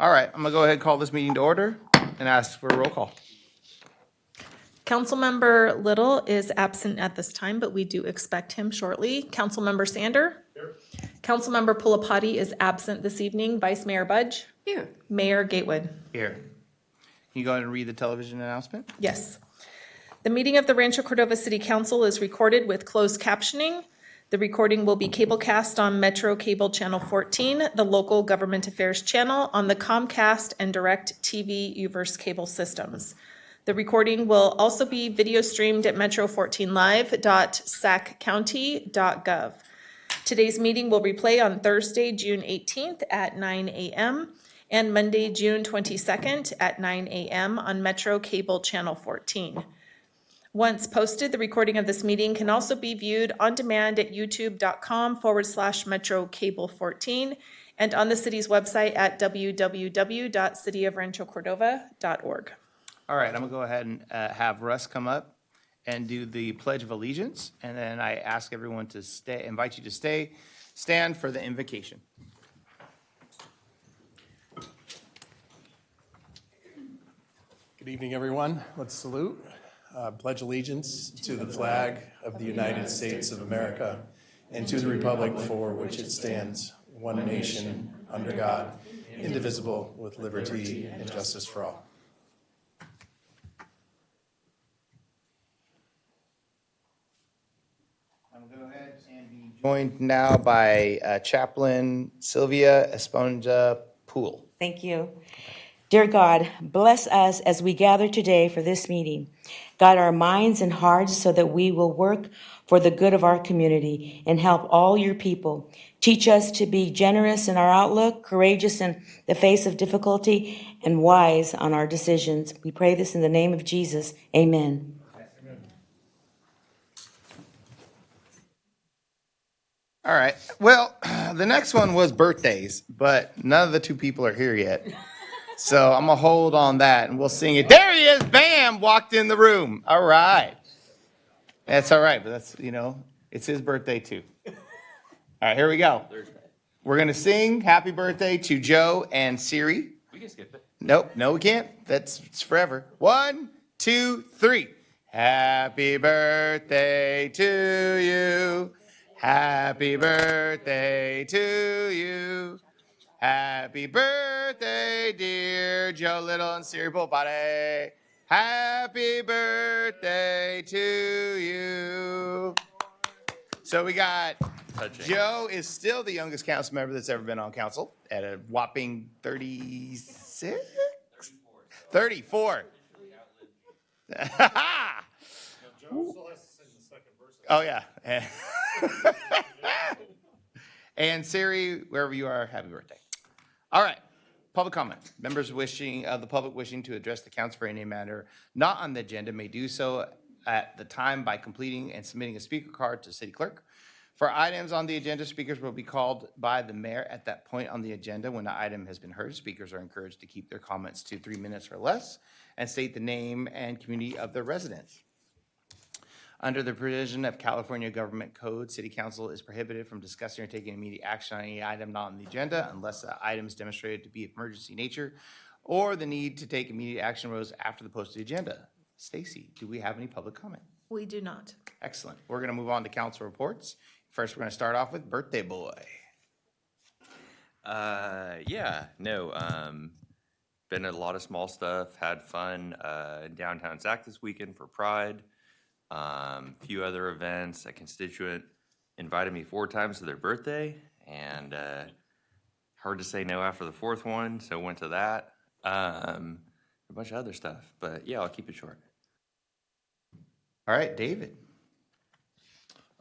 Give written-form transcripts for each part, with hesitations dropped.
All right, I'm gonna go ahead and call this meeting to order and ask for a roll call. Councilmember Little is absent at this time, but we do expect him shortly. Councilmember Sander? Here. Councilmember Pulapati is absent this evening. Vice Mayor Budge? Here. Mayor Gatewood? Here. Can you go ahead and read the television announcement? Yes. The meeting of the Rancho Cordova City Council is recorded with closed captioning. The recording will be cablecast on Metro Cable Channel 14, the local government affairs channel on the Comcast and Direct TV Uverse cable systems. The recording will also be video streamed at metro14live.saccounty.gov. Today's meeting will replay on Thursday, June 18th at 9 a.m. and Monday, June 22nd at 9 a.m. on Metro Cable Channel 14. Once posted, the recording of this meeting can also be viewed on demand at youtube.com/MetroCable14 and on the city's website at www.cityofranchocordova.org. All right, I'm gonna go ahead and have Russ come up and do the Pledge of Allegiance, and then I ask everyone to invite you to stand for the invocation. Good evening, everyone. Let's salute. Pledge allegiance to the flag of the United States of America and to the republic for which it stands, one nation, under God, indivisible, with liberty and justice for all. I'm gonna go ahead and be joined now by Chaplain Sylvia Esponja Poole. Thank you. Dear God, bless us as we gather today for this meeting. Guide our minds and hearts so that we will work for the good of our community and help all your people. Teach us to be generous in our outlook, courageous in the face of difficulty, and wise on our decisions. We pray this in the name of Jesus. Amen. All right, well, the next one was birthdays, but none of the two people are here yet. So I'm gonna hold on that and we'll sing it. There he is, bam, walked in the room. All right. That's all right, but that's, it's his birthday too. All right, here we go. We're gonna sing happy birthday to Joe and Siri. We can skip it. Nope, no, we can't. It's forever. 1, 2, 3. Happy birthday to you. Happy birthday to you. Happy birthday, dear Joe Little and Siri Pulapati. Happy birthday to you. So we got Joe is still the youngest council member that's ever been on council at a whopping 36? 34. Oh, yeah. And Siri, wherever you are, happy birthday. All right, public comment. Members of the public wishing to address the council for any matter not on the agenda may do so at the time by completing and submitting a speaker card to city clerk. For items on the agenda, speakers will be called by the mayor at that point on the agenda. When the item has been heard, speakers are encouraged to keep their comments to 3 minutes or less and state the name and community of their residence. Under the provision of California Government Code, City Council is prohibited from discussing or taking immediate action on any item not on the agenda unless the item is demonstrated to be of emergency nature or the need to take immediate action arose after the posted agenda. Stacy, do we have any public comment? We do not. Excellent. We're going to move on to council reports. First, we're going to start off with Birthday Boy. Been at a lot of small stuff, had fun in downtown Sac this weekend for Pride. Few other events. A constituent invited me 4 times to their birthday, and hard to say no after the 4th one, so went to that. A bunch of other stuff, but yeah, I'll keep it short. All right, David.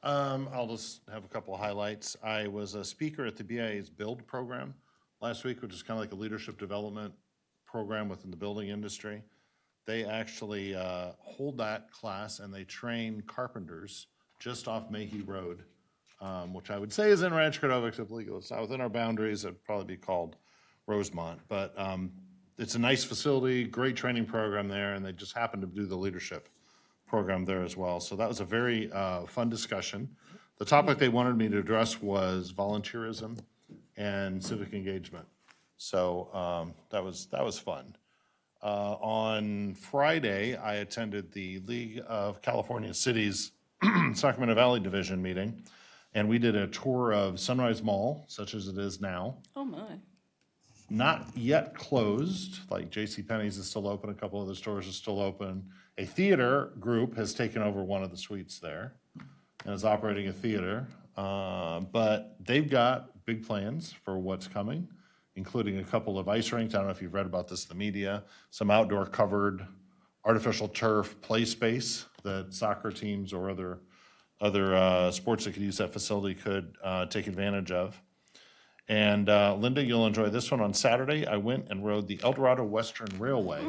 I'll just have a couple of highlights. I was a speaker at the BIA's Build program last week, which is kind of like a leadership development program within the building industry. They actually hold that class and they train carpenters just off Mayhew Road, which I would say is in Rancho Cordova, except legal. It's not within our boundaries. It'd probably be called Rosemont. But it's a nice facility, great training program there, and they just happen to do the leadership program there as well. So that was a very fun discussion. The topic they wanted me to address was volunteerism and civic engagement. So that was fun. On Friday, I attended the League of California Cities Sacramento Valley Division meeting, and we did a tour of Sunrise Mall, such as it is now. Oh, my. Not yet closed, like JCPenney's is still open, a couple other stores are still open. A theater group has taken over one of the suites there and is operating a theater. But they've got big plans for what's coming, including a couple of ice rinks. I don't know if you've read about this in the media, some outdoor covered artificial turf play space that soccer teams or other sports that could use that facility could take advantage of. And Linda, you'll enjoy this one. On Saturday, I went and rode the El Dorado Western Railway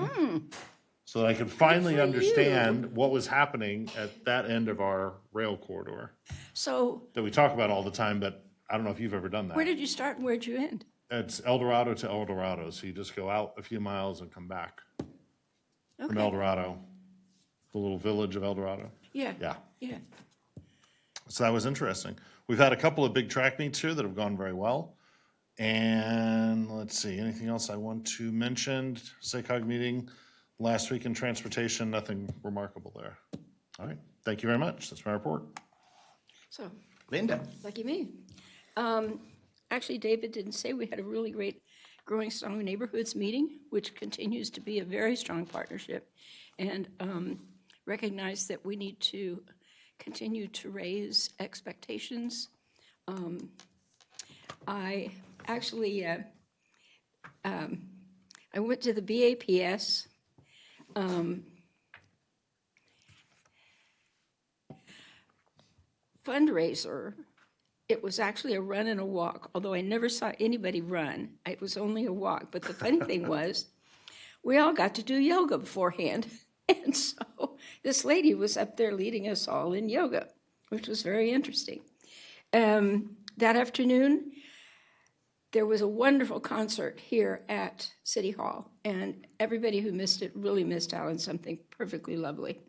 so that I could finally understand what was happening at that end of our rail corridor So that we talk about all the time, but I don't know if you've ever done where that. did you start and where'd you end? It's El Dorado to El Dorado, so you just go out a few miles and come back from El Okay. Dorado, the little village of El Dorado. Yeah. Yeah. Yeah. So that was interesting. We've had a couple of big track meets here that have gone very well. And let's see, anything else I want to mention? SACOG meeting last week in transportation, nothing remarkable there. All right, thank you very much. That's my report. So, Linda? lucky me. Actually, David didn't say we had a really great Growing Strong Neighborhoods meeting, which continues to be a very strong partnership, and recognize that we need to continue to raise expectations. I actually, I went to the BAPS fundraiser. It was actually a run and a walk, although I never saw anybody run. It was only a walk. But the funny thing was, we all got to do yoga beforehand. And so this lady was up there leading us all in yoga, which was very interesting. That afternoon, there was a wonderful concert here at City Hall, and everybody who missed it really missed out on something perfectly lovely.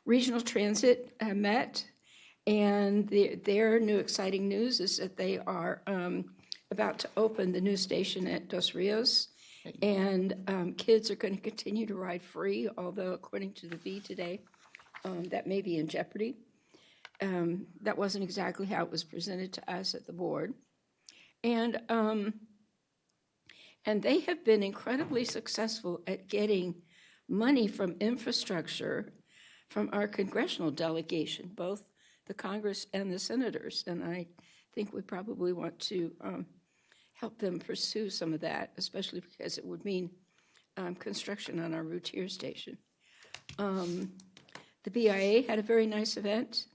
Regional Transit met, and their new exciting news is that they are about to open the new station at Dos Rios, and kids are going to continue to ride free, although according to the V today, that may be in jeopardy. That wasn't exactly how it was presented to us at the board. And they have been incredibly successful at getting money from infrastructure from our congressional delegation, both the Congress and the senators. And I think we probably want to help them pursue some of that, especially because it would mean construction on our routier station. The BIA had a very nice event,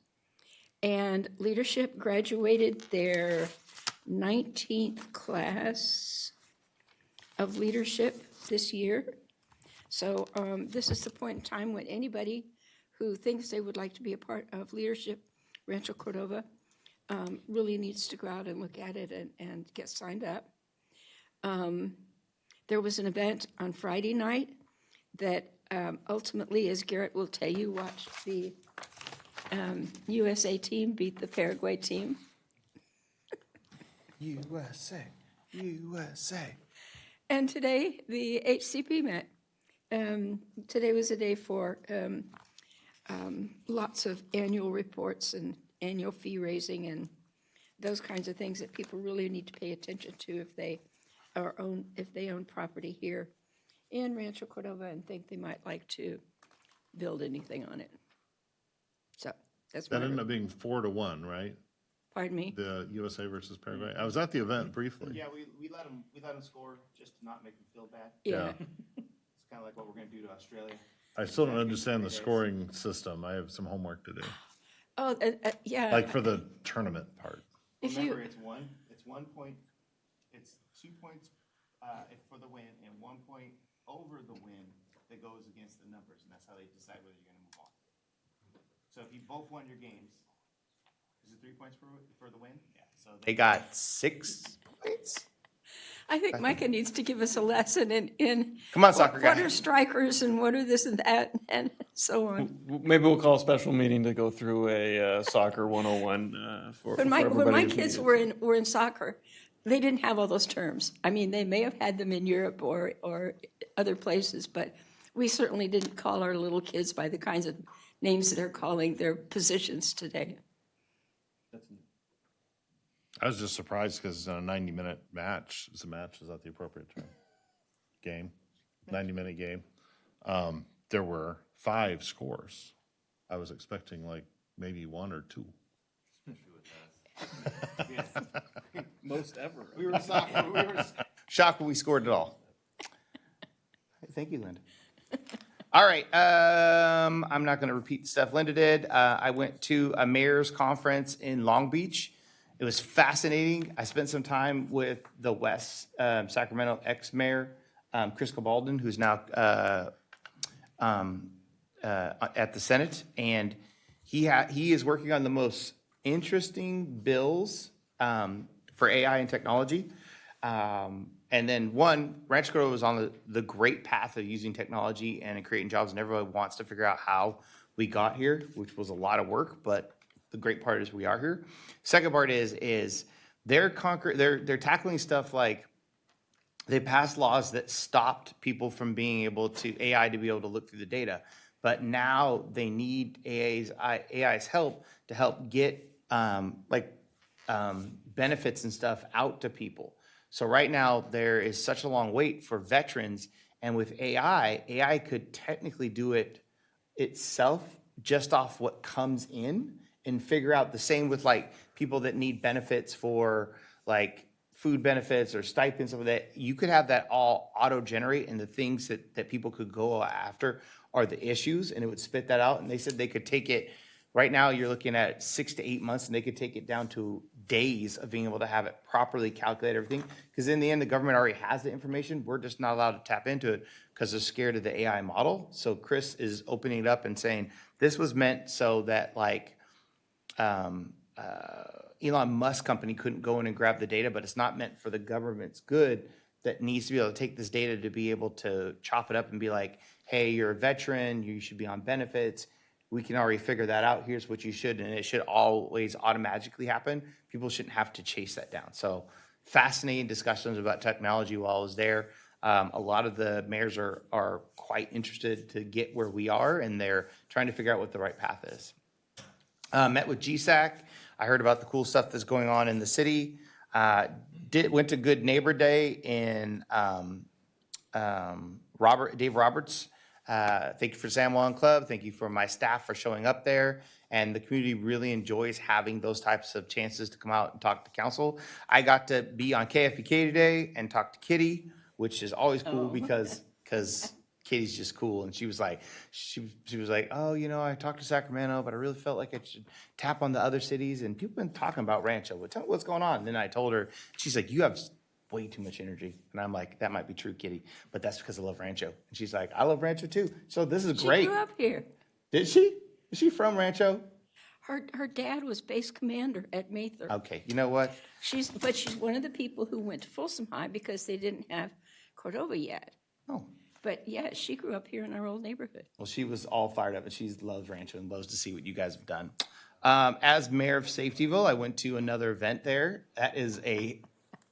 and leadership graduated their 19th class of leadership this year. So this is the point in time when anybody who thinks they would like to be a part of leadership, Rancho Cordova, really needs to go out and look at it and get signed up. There was an event on Friday night that ultimately, as Garrett will tell you, watched the USA team beat the Paraguay team. USA, USA. And today, the HCP met. Today was a day for lots of annual reports and annual fee raising and those kinds of things that people really need to pay attention to if they own property here in Rancho Cordova and think they might like to build anything on it. So that's That my, ended up being 4-1, right? pardon me. The USA versus Paraguay. I was at the event briefly. Yeah, we let them score just to not make them feel bad. Yeah. It's kind of like what we're going to do to Australia. I still don't understand the scoring system. I have some homework to do, Oh, yeah. like for the tournament part. If Remember, you, it's 1 point, it's 2 points for the win and 1 point over the win that goes against the numbers, and that's how they decide whether you're going to move on. So if you both won your games, is it 3 points for the win? Yeah. So they got 6 points. I think Micah needs to give us a lesson in Come on, soccer what guy. are strikers and what are this and that and so on. Maybe we'll call a special meeting to go through a soccer 101 for When my everybody who's kids needed. were in soccer, they didn't have all those terms. I mean, they may have had them in Europe or other places, but we certainly didn't call our little kids by the kinds of names that are calling their positions today. I was just surprised because a 90-minute match is that the appropriate term? Game, 90-minute game. There were 5 scores. I was expecting like maybe 1 or 2. Most ever. We were shocked when we scored it all. Thank you, Linda. All right, I'm not going to repeat the stuff Linda did. I went to a mayor's conference in Long Beach. It was fascinating. I spent some time with the West Sacramento ex-mayor, Chris Cabaldon, who's now at the Senate, and he is working on the most interesting bills for AI and technology. And then Rancho Cordova was on the great path of using technology and creating jobs, and everybody wants to figure out how we got here, which was a lot of work, but the great part is we are here. Second part is they're tackling stuff like they passed laws that stopped people from being able to AI to be able to look through the data, but now they need AI's help to help get benefits and stuff out to people. So right now there is such a long wait for veterans, and with AI could technically do it itself just off what comes in and figure out the same with like people that need benefits for like food benefits or stipends, of that. You could have that all auto-generate, and the things that people could go after are the issues, and it would spit that out. And they said they could take it, right now you're looking at 6 to 8 months, and they could take it down to days of being able to have it properly calculate everything. Because in the end, the government already has the information. We're just not allowed to tap into it because they're scared of the AI model. So Chris is opening it up and saying, this was meant so that like Elon Musk company couldn't go in and grab the data, but it's not meant for the government's good that needs to be able to take this data to be able to chop it up and be like, hey, you're a veteran, you should be on benefits. We can already figure that out. Here's what you should, and it should always automatically happen. People shouldn't have to chase that down. So fascinating discussions about technology while I was there. A lot of the mayors are quite interested to get where we are, and they're trying to figure out what the right path is. Met with GSAC. I heard about the cool stuff that's going on in the city. Went to Good Neighbor Day in Dave Roberts. Thank you for San Juan Club. Thank you for my staff for showing up there. And the community really enjoys having those types of chances to come out and talk to council. I got to be on KFBK today and talk to Kitty, which is always cool because Kitty's just cool. And she was like, oh, I talked to Sacramento, but I really felt like I should tap on the other cities. And people have been talking about Rancho. Well, tell me what's going on. And then I told her, she's like, you have way too much energy. And I'm like, that might be true, Kitty, but that's because I love Rancho. And she's like, I love Rancho too. So this is great. She grew up here. Did she? Is she from Rancho? Her dad was base commander at Mather. Okay, you know what? She's one of the people who went to Folsom High because they didn't have Cordova yet. Oh, But yeah, she grew up here in our old neighborhood. well, she was all fired up, and she loves Rancho and loves to see what you guys have done. As mayor of Safetyville, I went to another event there. That is a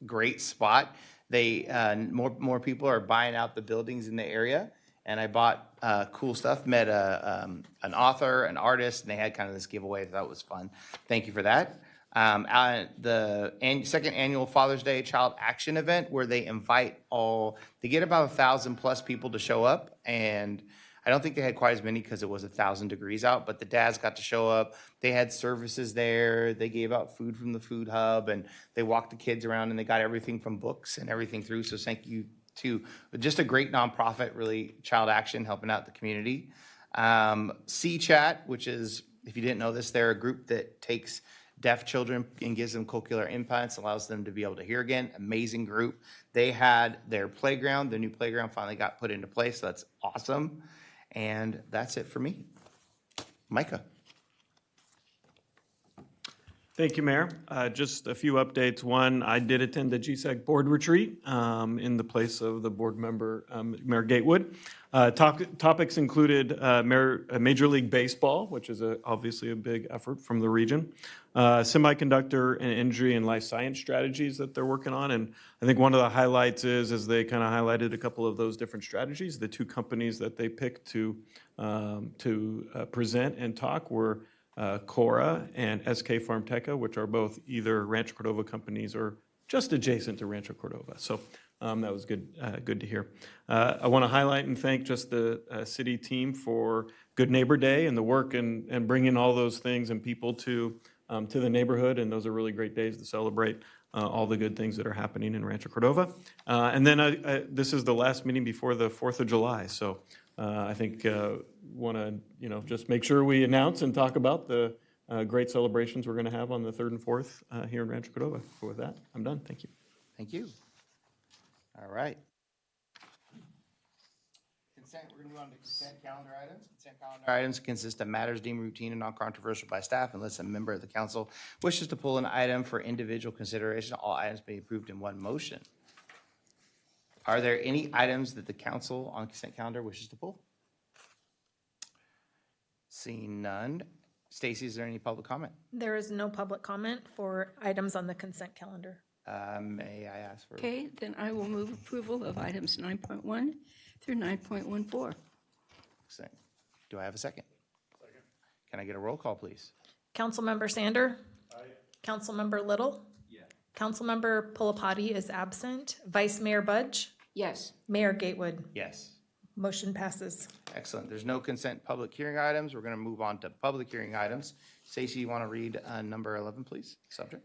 great spot. They more people are buying out the buildings in the area, and I bought cool stuff. Met an author, an artist, and they had kind of this giveaway. That was fun. Thank you for that. The second annual Father's Day Child Action Event, where they invite they get about 1,000 plus people to show up, and I don't think they had quite as many because it was 1,000 degrees out, but the dads got to show up. They had services there. They gave out food from the food hub, and they walked the kids around, and they got everything from books and everything through. So thank you to just a great nonprofit, really, Child Action, helping out the community. CChat, which is, if you didn't know this, they're a group that takes deaf children and gives them cochlear implants, allows them to be able to hear again. Amazing group. They had their playground. The new playground finally got put into place. So that's awesome. And that's it for me. Micah. Thank you, Mayor. Just a few updates. One, I did attend the GSAC board retreat in the place of the board member, Mayor Gatewood. Topics included Major League Baseball, which is obviously a big effort from the region, semiconductor and injury and life science strategies that they're working on. And I think one of the highlights is they kind of highlighted a couple of those different strategies. The two companies that they picked to present and talk were Cora and SK Farmteca, which are both either Rancho Cordova companies or just adjacent to Rancho Cordova. So that was good to hear. I want to highlight and thank just the city team for Good Neighbor Day and the work and bringing all those things and people to the neighborhood. And those are really great days to celebrate all the good things that are happening in Rancho Cordova. And then this is the last meeting before the 4th of July. So I think want to just make sure we announce and talk about the great celebrations we're going to have on the 3rd and 4th here in Rancho Cordova. So with that, I'm done. Thank you. Thank you. All right. Consent, we're going to move on to consent calendar items. Consent calendar items consist of matters deemed routine and non-controversial by staff unless a member of the council wishes to pull an item for individual consideration. All items may be approved in one motion. Are there any items that the council on consent calendar wishes to pull? Seeing none. Stacy, is there any public comment? There is no public comment for items on the consent calendar. May I ask for? Okay, then I will move approval of items 9.1 through 9.14. Consent. Do I have a second? Second. Can I get a roll call, please? Councilmember Sander? Aye. Councilmember Little? Yeah. Councilmember Pulapati is absent. Vice Mayor Budge? Yes. Mayor Gatewood? Yes. Motion passes. Excellent. There's no consent public hearing items. We're going to move on to public hearing items. Stacy, you want to read number 11, please? Subject.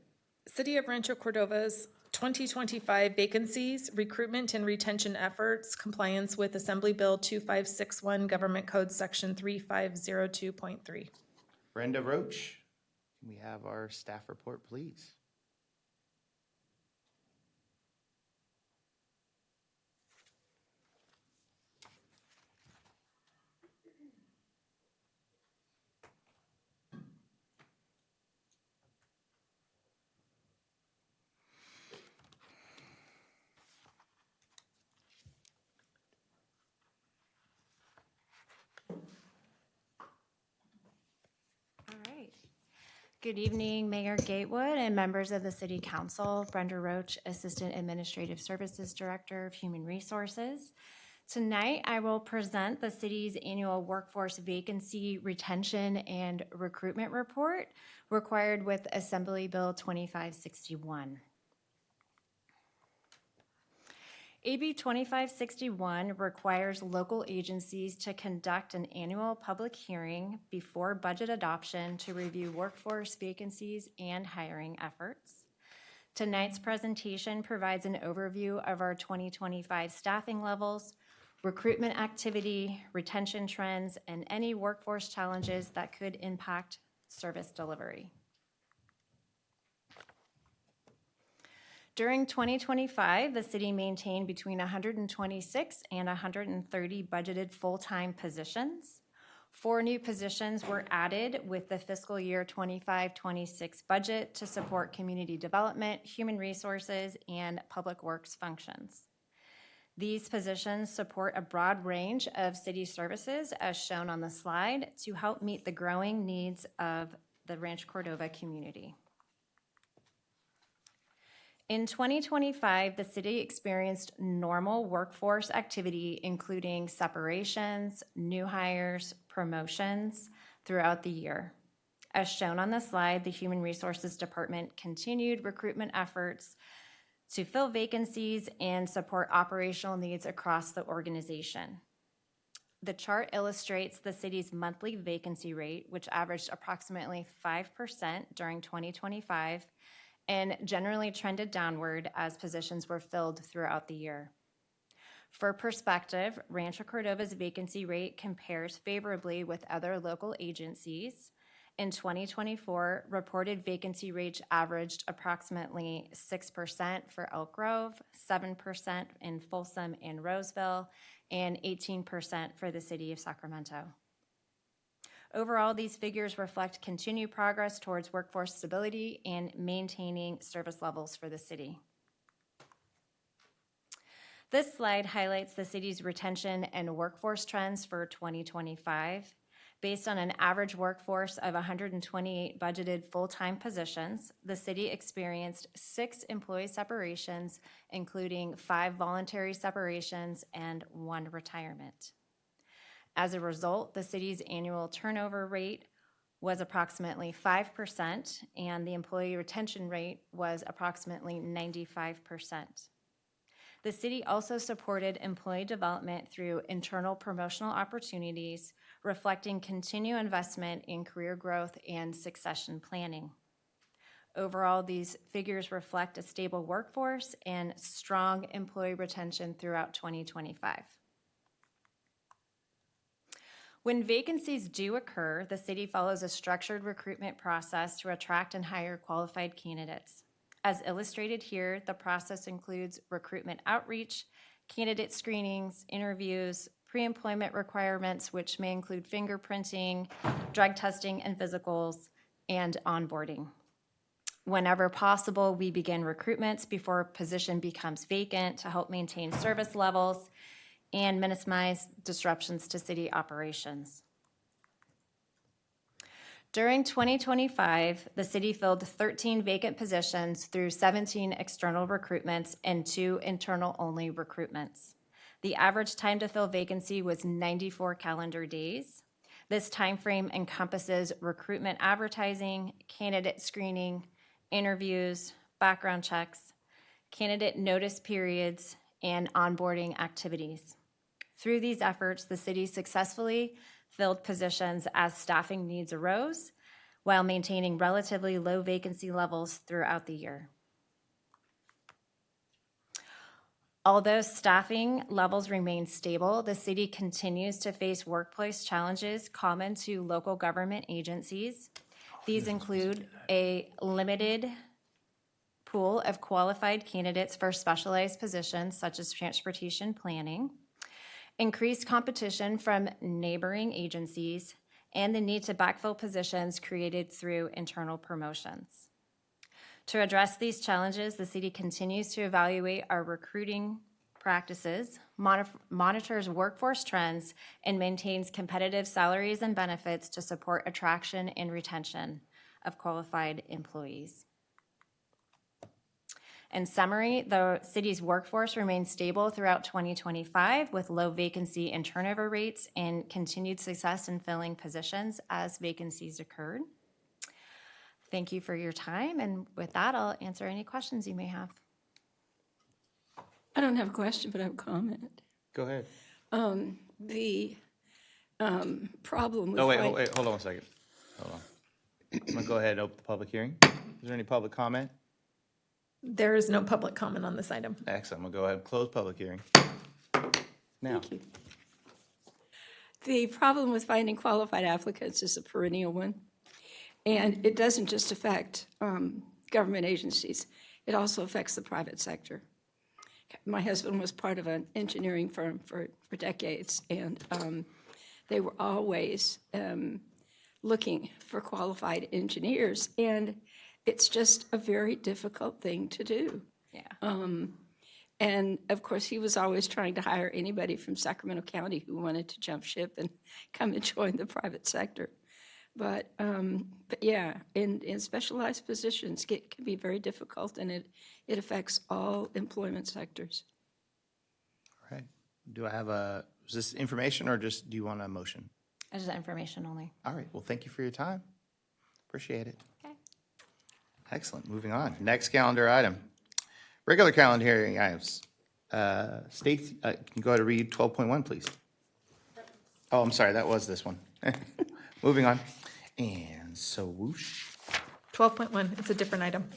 City of Rancho Cordova's 2025 vacancies, recruitment and retention efforts, compliance with Assembly Bill 2561, Government Code Section 3502.3. Brenda Roach, can we have our staff report, please? Good evening, Mayor Gatewood and members of the City Council. Brenda Roach, Assistant Administrative Services Director of Human Resources. Tonight, I will present the city's annual workforce vacancy, retention, and recruitment report required with Assembly Bill 2561. AB 2561 requires local agencies to conduct an annual public hearing before budget adoption to review workforce vacancies and hiring efforts. Tonight's presentation provides an overview of our 2025 staffing levels, recruitment activity, retention trends, and any workforce challenges that could impact service delivery. During 2025, the city maintained between 126 and 130 budgeted full-time positions. 4 new positions were added with the fiscal year 25-26 budget to support community development, human resources, and public works functions. These positions support a broad range of city services, as shown on the slide, to help meet the growing needs of the Rancho Cordova community. In 2025, the city experienced normal workforce activity, including separations, new hires, promotions throughout the year. As shown on the slide, the Human Resources Department continued recruitment efforts to fill vacancies and support operational needs across the organization. The chart illustrates the city's monthly vacancy rate, which averaged approximately 5% during 2025, and generally trended downward as positions were filled throughout the year. For perspective, Rancho Cordova's vacancy rate compares favorably with other local agencies. In 2024, reported vacancy rates averaged approximately 6% for Elk Grove, 7% in Folsom and Roseville, and 18% for the city of Sacramento. Overall, these figures reflect continued progress towards workforce stability and maintaining service levels for the city. This slide highlights the city's retention and workforce trends for 2025. Based on an average workforce of 128 budgeted full-time positions, the city experienced 6 employee separations, including 5 voluntary separations and 1 retirement. As a result, the city's annual turnover rate was approximately 5%, and the employee retention rate was approximately 95%. The city also supported employee development through internal promotional opportunities, reflecting continued investment in career growth and succession planning. Overall, these figures reflect a stable workforce and strong employee retention throughout 2025. When vacancies do occur, the city follows a structured recruitment process to attract and hire qualified candidates. As illustrated here, the process includes recruitment outreach, candidate screenings, interviews, pre-employment requirements, which may include fingerprinting, drug testing and physicals, and onboarding. Whenever possible, we begin recruitments before a position becomes vacant to help maintain service levels and minimize disruptions to city operations. During 2025, the city filled 13 vacant positions through 17 external recruitments and 2 internal-only recruitments. The average time to fill vacancy was 94 calendar days. This timeframe encompasses recruitment advertising, candidate screening, interviews, background checks, candidate notice periods, and onboarding activities. Through these efforts, the city successfully filled positions as staffing needs arose while maintaining relatively low vacancy levels throughout the year. Although staffing levels remain stable, the city continues to face workplace challenges common to local government agencies. These include a limited pool of qualified candidates for specialized positions such as transportation planning, increased competition from neighboring agencies, and the need to backfill positions created through internal promotions. To address these challenges, the city continues to evaluate our recruiting practices, monitors workforce trends, and maintains competitive salaries and benefits to support attraction and retention of qualified employees. In summary, the city's workforce remains stable throughout 2025 with low vacancy and turnover rates and continued success in filling positions as vacancies occurred. Thank you for your time, and with that, I'll answer any questions you may have. I don't have a question, but I have a comment. Go ahead. The problem with. Oh, wait, hold on one second. Hold on. I'm gonna go ahead and open the public hearing. Is there any public comment? There is no public comment on this item. Excellent. I'm gonna go ahead and close public hearing. Now, Thank you. The problem with finding qualified applicants is a perennial one. And it doesn't just affect government agencies. It also affects the private sector. My husband was part of an engineering firm for decades, and they were always looking for qualified engineers. And it's just a very difficult thing to do. Yeah. And of course, he was always trying to hire anybody from Sacramento County who wanted to jump ship and come and join the private sector. But yeah, in specialized positions, it can be very difficult, and it affects all employment sectors. all right. Do I have is this information or just do you want a motion? It's just information only. All right. Well, thank you for your time. Appreciate it. Okay. Excellent. Moving on. Next calendar item. Regular calendar hearing items. Can you go ahead and read 12.1, please? Oh, I'm sorry. That was this one. Moving on. And so whoosh. 12.1, it's a different item.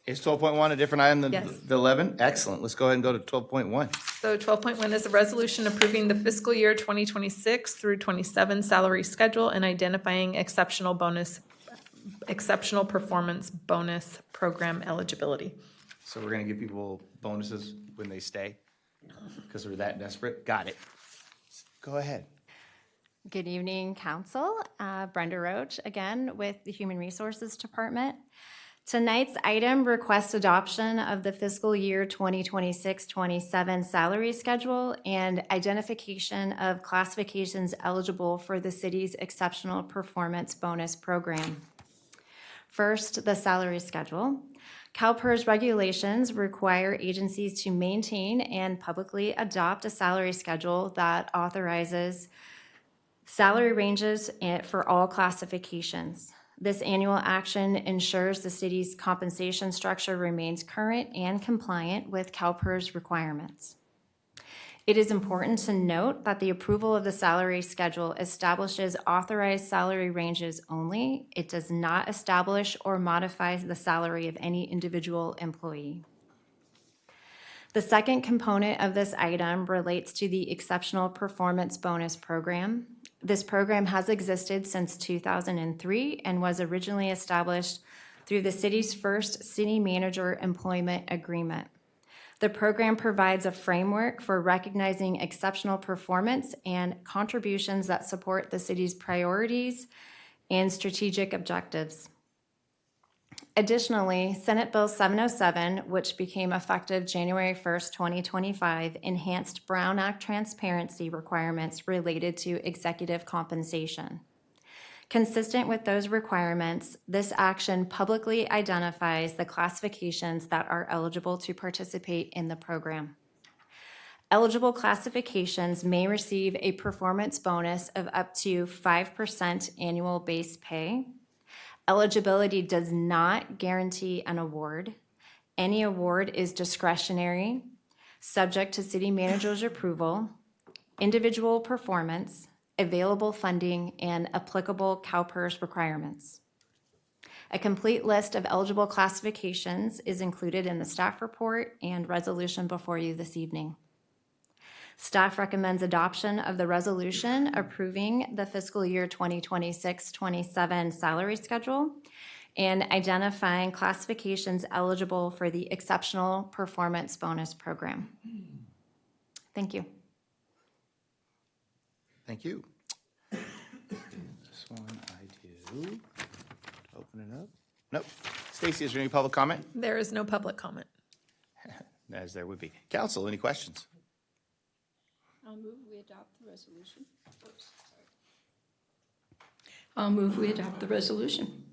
Is 12.1 a different item than Yes. the 11? Excellent. Let's go ahead and go to 12.1. So 12.1 is a resolution approving the fiscal year 2026 through 27 salary schedule and identifying exceptional performance bonus program eligibility. So we're going to give people bonuses when they stay because we're that desperate. Got it. Go ahead. Good evening, Council. Brenda Roach, again, with the Human Resources Department. Tonight's item requests adoption of the fiscal year 2026-27 salary schedule and identification of classifications eligible for the city's Exceptional Performance Bonus Program. First, the salary schedule. CalPERS regulations require agencies to maintain and publicly adopt a salary schedule that authorizes salary ranges for all classifications. This annual action ensures the city's compensation structure remains current and compliant with CalPERS requirements. It is important to note that the approval of the salary schedule establishes authorized salary ranges only. It does not establish or modify the salary of any individual employee. The second component of this item relates to the Exceptional Performance Bonus Program. This program has existed since 2003 and was originally established through the city's first city manager employment agreement. The program provides a framework for recognizing exceptional performance and contributions that support the city's priorities and strategic objectives. Additionally, Senate Bill 707, which became effective January 1st, 2025, enhanced Brown Act transparency requirements related to executive compensation. Consistent with those requirements, this action publicly identifies the classifications that are eligible to participate in the program. Eligible classifications may receive a performance bonus of up to 5% annual base pay. Eligibility does not guarantee an award. Any award is discretionary, subject to city manager's approval, individual performance, available funding, and applicable CalPERS requirements. A complete list of eligible classifications is included in the staff report and resolution before you this evening. Staff recommends adoption of the resolution approving the fiscal year 2026-27 salary schedule and identifying classifications eligible for the Exceptional Performance Bonus Program. Thank you. Thank you. This one I do. Open it up. Nope. Stacy, is there any public comment? There is no public comment. As there would be. Council, any questions? I'll move we adopt the resolution. I'll move we adopt the resolution.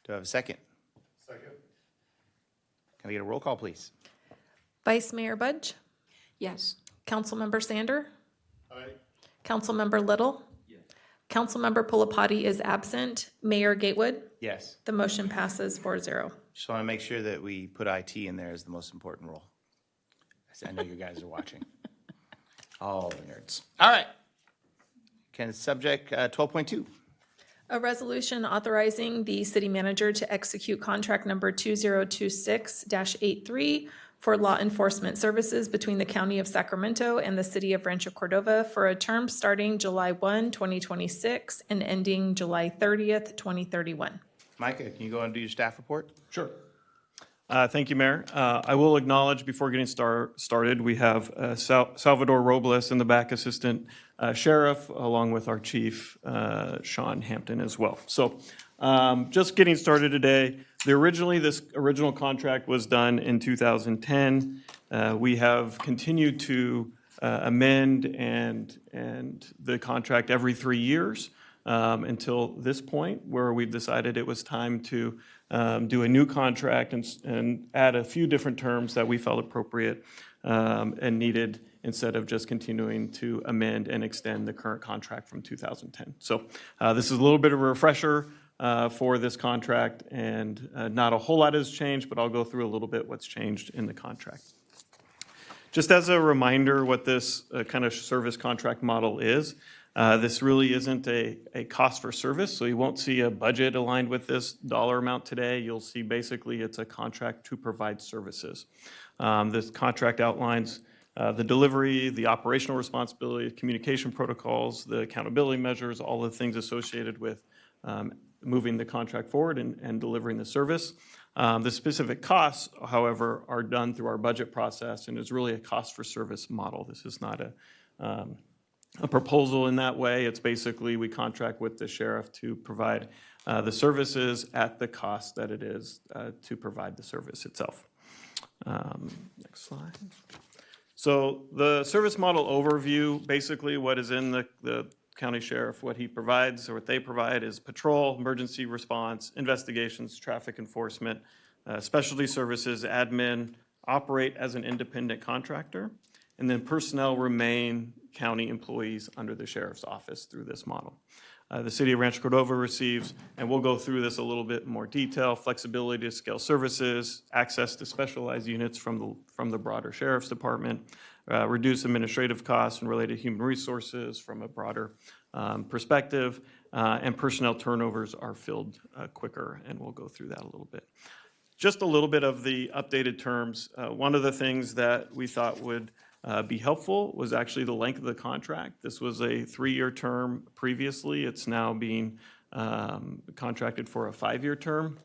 Do I have a second? Second. Can I get a roll call, please? Vice Mayor Budge? Yes. Councilmember Sander? Aye. Councilmember Little? Yes. Councilmember Pulapati is absent. Mayor Gatewood? Yes. The motion passes 4-0. Just want to make sure that we put IT in there as the most important role. I know you guys are watching. All the nerds. All right. Can subject 12.2. A resolution authorizing the city manager to execute contract number 2026-83 for law enforcement services between the County of Sacramento and the City of Rancho Cordova for a term starting July 1, 2026 and ending July 30th, 2031. Micah, can you go and do your staff report? Sure. Thank you, Mayor. I will acknowledge before getting started, we have Salvador Robles in the back, Assistant Sheriff, along with our Chief, Sean Hampton, as well. So just getting started today, this original contract was done in 2010. We have continued to amend and the contract every 3 years until this point, where we've decided it was time to do a new contract and add a few different terms that we felt appropriate and needed, instead of just continuing to amend and extend the current contract from 2010. So this is a little bit of a refresher for this contract, and not a whole lot has changed, but I'll go through a little bit what's changed in the contract. Just as a reminder what this kind of service contract model is, this really isn't a cost for service, so you won't see a budget aligned with this dollar amount today. You'll see basically it's a contract to provide services. This contract outlines the delivery, the operational responsibility, communication protocols, the accountability measures, all the things associated with moving the contract forward and delivering the service. The specific costs, however, are done through our budget process, and is really a cost for service model. This is not a proposal in that way. It's basically we contract with the sheriff to provide the services at the cost that it is to provide the service itself. Next slide. So the service model overview, basically what is in the county sheriff, what he provides or what they provide is patrol, emergency response, investigations, traffic enforcement, specialty services, admin, operate as an independent contractor, and then personnel remain county employees under the sheriff's office through this model. The city of Rancho Cordova receives, and we'll go through this a little bit more detail, flexibility to scale services, access to specialized units from the broader sheriff's department, reduce administrative costs and related human resources from a broader perspective, and personnel turnovers are filled quicker, and we'll go through that a little bit. Just a little bit of the updated terms. One of the things that we thought would be helpful was actually the length of the contract. This was a 3-year term previously. It's now being contracted for a 5-year term.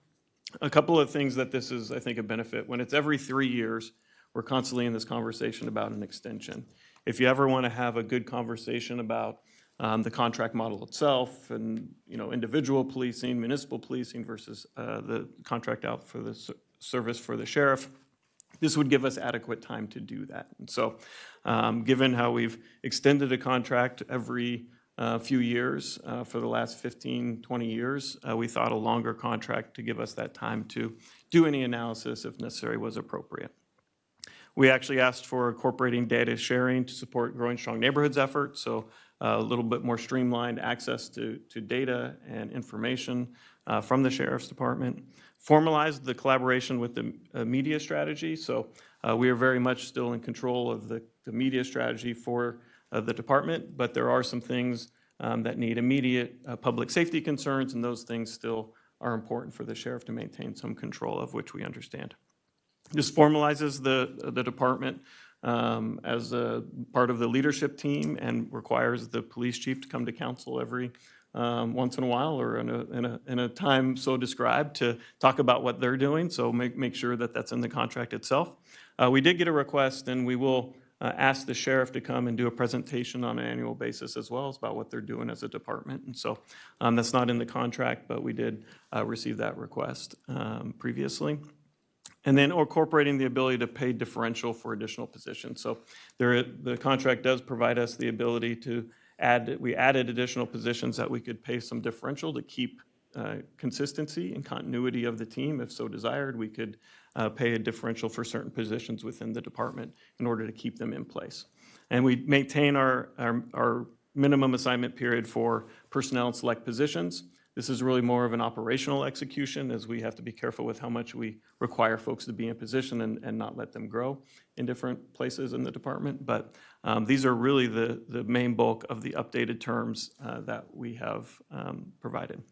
A couple of things that this is, I think, a benefit. When it's every 3 years, we're constantly in this conversation about an extension. If you ever want to have a good conversation about the contract model itself and, individual policing, municipal policing versus the contract out for the service for the sheriff, this would give us adequate time to do that. And so given how we've extended a contract every few years for the last 15, 20 years, we thought a longer contract to give us that time to do any analysis if necessary was appropriate. We actually asked for incorporating data sharing to support Growing Strong Neighborhoods effort, so a little bit more streamlined access to data and information from the Sheriff's Department. Formalized the collaboration with the media strategy, so we are very much still in control of the media strategy for the department, but there are some things that need immediate public safety concerns, and those things still are important for the sheriff to maintain some control of, which we understand. This formalizes the department as a part of the leadership team and requires the police chief to come to council every once in a while or in a time so described to talk about what they're doing. So make sure that that's in the contract itself. We did get a request, and we will ask the sheriff to come and do a presentation on an annual basis as well as about what they're doing as a department. And so that's not in the contract, but we did receive that request previously. And then incorporating the ability to pay differential for additional positions. So the contract does provide us the ability to we added additional positions that we could pay some differential to keep consistency and continuity of the team. If so desired, we could pay a differential for certain positions within the department in order to keep them in place. And we maintain our minimum assignment period for personnel and select positions. This is really more of an operational execution, as we have to be careful with how much we require folks to be in position and not let them grow in different places in the department. But these are really the main bulk of the updated terms that we have provided.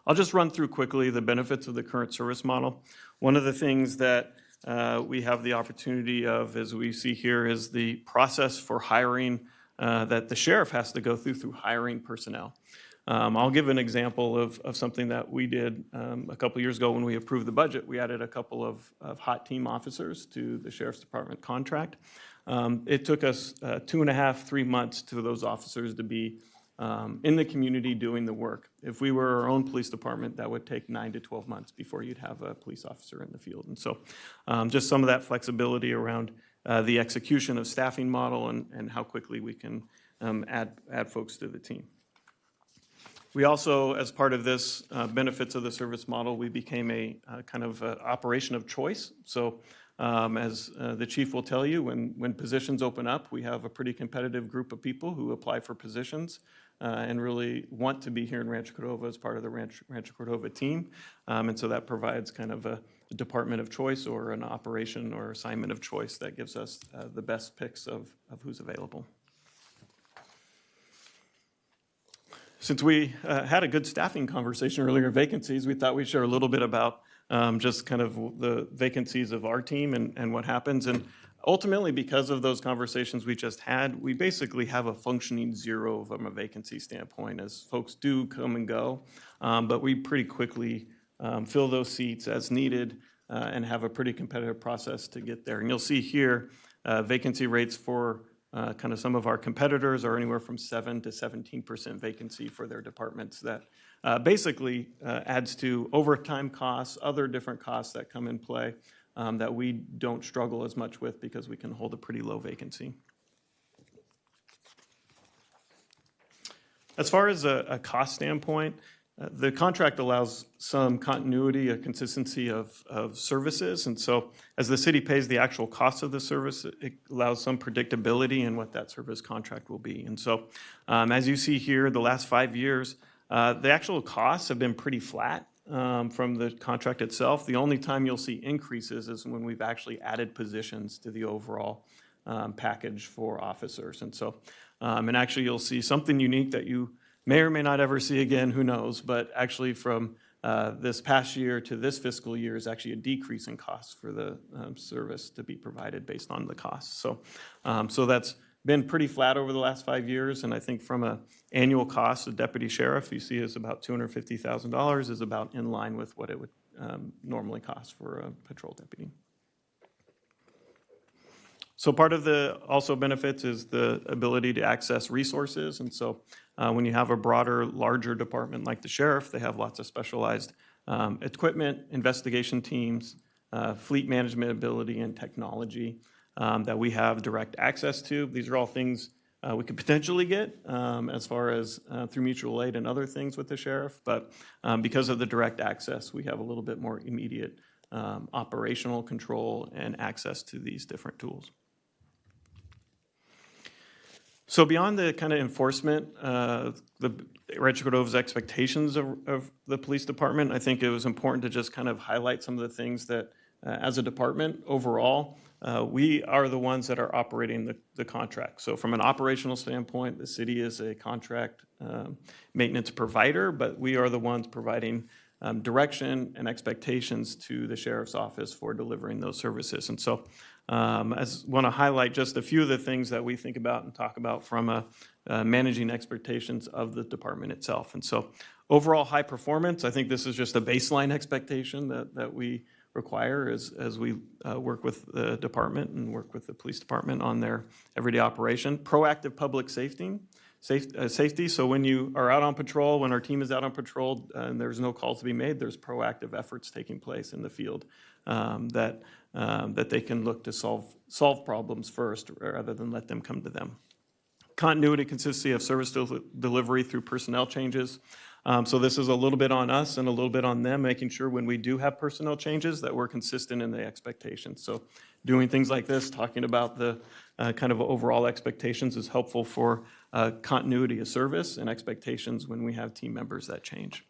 I'll just run through quickly the benefits of the current service model. One of the things that we have the opportunity of, as we see here, is the process for hiring that the sheriff has to go through hiring personnel. I'll give an example of something that we did a couple years ago when we approved the budget. We added a couple of hot team officers to the Sheriff's Department contract. It took us 2.5, 3 months for those officers to be in the community doing the work. If we were our own police department, that would take 9 to 12 months before you'd have a police officer in the field. And so just some of that flexibility around the execution of staffing model and how quickly we can add folks to the team. We also, as part of this benefits of the service model, we became a kind of operation of choice. So as the chief will tell you, when positions open up, we have a pretty competitive group of people who apply for positions and really want to be here in Rancho Cordova as part of the Rancho Cordova team. And so that provides kind of a department of choice or an operation or assignment of choice that gives us the best picks of who's available. Since we had a good staffing conversation earlier, vacancies, we thought we'd share a little bit about just kind of the vacancies of our team and what happens. And ultimately, because of those conversations we just had, we basically have a functioning zero from a vacancy standpoint, as folks do come and go. But we pretty quickly fill those seats as needed and have a pretty competitive process to get there. And you'll see here vacancy rates for kind of some of our competitors are anywhere from 7 to 17% vacancy for their departments. That basically adds to overtime costs, other different costs that come in play that we don't struggle as much with because we can hold a pretty low vacancy. As far as a cost standpoint, the contract allows some continuity, a consistency of services. And so as the city pays the actual cost of the service, it allows some predictability in what that service contract will be. And so as you see here, the last 5 years, the actual costs have been pretty flat from the contract itself. The only time you'll see increases is when we've actually added positions to the overall package for officers. And so, and actually you'll see something unique that you may or may not ever see again, who knows, but actually from this past year to this fiscal year is actually a decrease in costs for the service to be provided based on the costs. So, so that's been pretty flat over the last 5 years, and I think from an annual cost, the deputy sheriff you see is about $250,000 is about in line with what it would normally cost for a patrol deputy. So part of the also benefits is the ability to access resources. And so when you have a broader, larger department like the sheriff, they have lots of specialized equipment, investigation teams, fleet management ability, and technology that we have direct access to. These are all things we could potentially get as far as through mutual aid and other things with the sheriff. But because of the direct access, we have a little bit more immediate operational control and access to these different tools. So beyond the kind of enforcement, the Rancho Cordova's expectations of the police department, I think it was important to just kind of highlight some of the things that, as a department overall, we are the ones that are operating the contract. So from an operational standpoint, the city is a contract maintenance provider, but we are the ones providing direction and expectations to the sheriff's office for delivering those services. And so I want to highlight just a few of the things that we think about and talk about from managing expectations of the department itself. And so overall high performance, I think this is just a baseline expectation that we require as we work with the department and work with the police department on their everyday operation. Proactive public safety. So when you are out on patrol, when our team is out on patrol and there's no calls to be made, there's proactive efforts taking place in the field that they can look to solve problems first rather than let them come to them. Continuity, consistency of service delivery through personnel changes. So this is a little bit on us and a little bit on them, making sure when we do have personnel changes that we're consistent in the expectations. So doing things like this, talking about the kind of overall expectations is helpful for continuity of service and expectations when we have team members that change.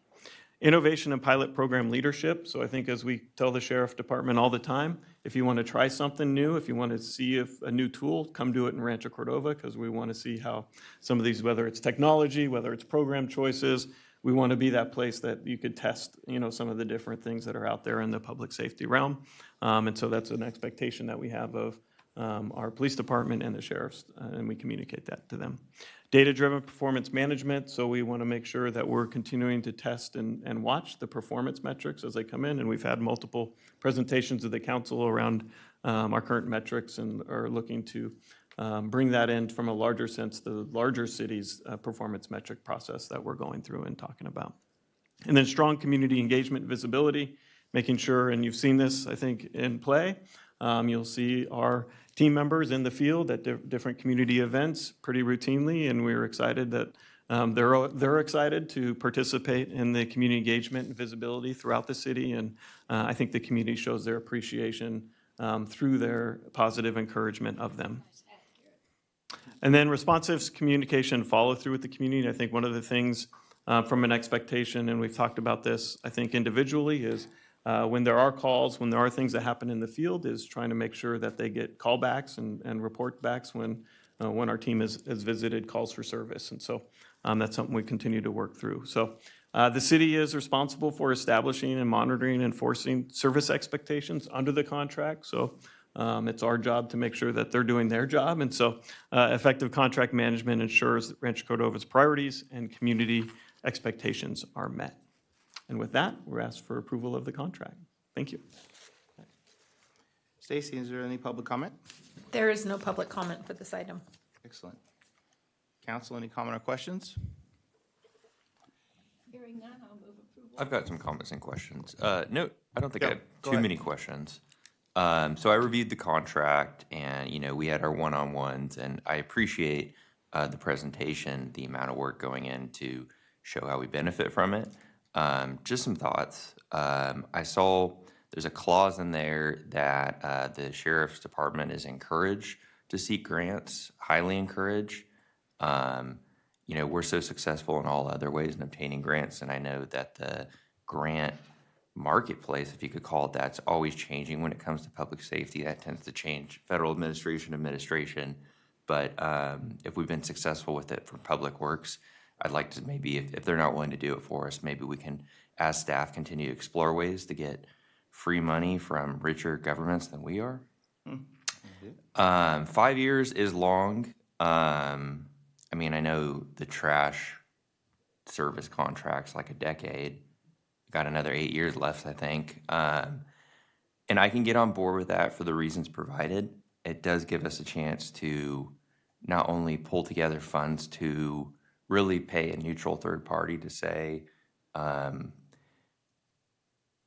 Innovation and pilot program leadership. So I think as we tell the sheriff department all the time, if you want to try something new, if you want to see if a new tool, come do it in Rancho Cordova, because we want to see how some of these, whether it's technology, whether it's program choices, we want to be that place that you could test, some of the different things that are out there in the public safety realm. And so that's an expectation that we have of our police department and the sheriffs, and we communicate that to them. Data-driven performance management, so we want to make sure that we're continuing to test and watch the performance metrics as they come in, and we've had multiple presentations of the council around our current metrics and are looking to bring that in from a larger sense, the larger cities' performance metric process that we're going through and talking about. And then strong community engagement visibility, making sure, and you've seen this, I think, in play, you'll see our team members in the field at different community events pretty routinely, and we're excited that they're excited to participate in the community engagement and visibility throughout the city, and I think the community shows their appreciation through their positive encouragement of them. And then responsive communication follow through with the community. I think one of the things from an expectation, and we've talked about this, I think individually, is when there are calls, when there are things that happen in the field, is trying to make sure that they get callbacks and report backs when our team has visited calls for service. And so that's something we continue to work through. So the city is responsible for establishing and monitoring and enforcing service expectations under the contract. So it's our job to make sure that they're doing their job. And so effective contract management ensures that Rancho Cordova's priorities and community expectations are met. And with that, we're asked for approval of the contract. Thank you. Stacy, is there any public comment? There is no public comment for this item. Excellent. Council, any comment or questions? Hearing none, I'll move approval. I've got some comments and questions. No, I don't think I Yeah, have go too ahead. many questions. So I reviewed the contract and, we had our one-on-ones and I appreciate the presentation, the amount of work going in to show how we benefit from it. Just some thoughts. I saw there's a clause in there that the sheriff's department is encouraged to seek grants, highly encouraged. We're so successful in all other ways in obtaining grants, and I know that the grant marketplace, if you could call it that, is always changing when it comes to public safety. That tends to change federal administration. But if we've been successful with it for public works, I'd like to maybe, if they're not willing to do it for us, maybe we can, as staff, continue to explore ways to get free money from richer governments than we are. 5 years is long. I know the trash service contract's like a decade. Got another 8 years left, I think. And I can get on board with that for the reasons provided. It does give us a chance to not only pull together funds to really pay a neutral third party to say,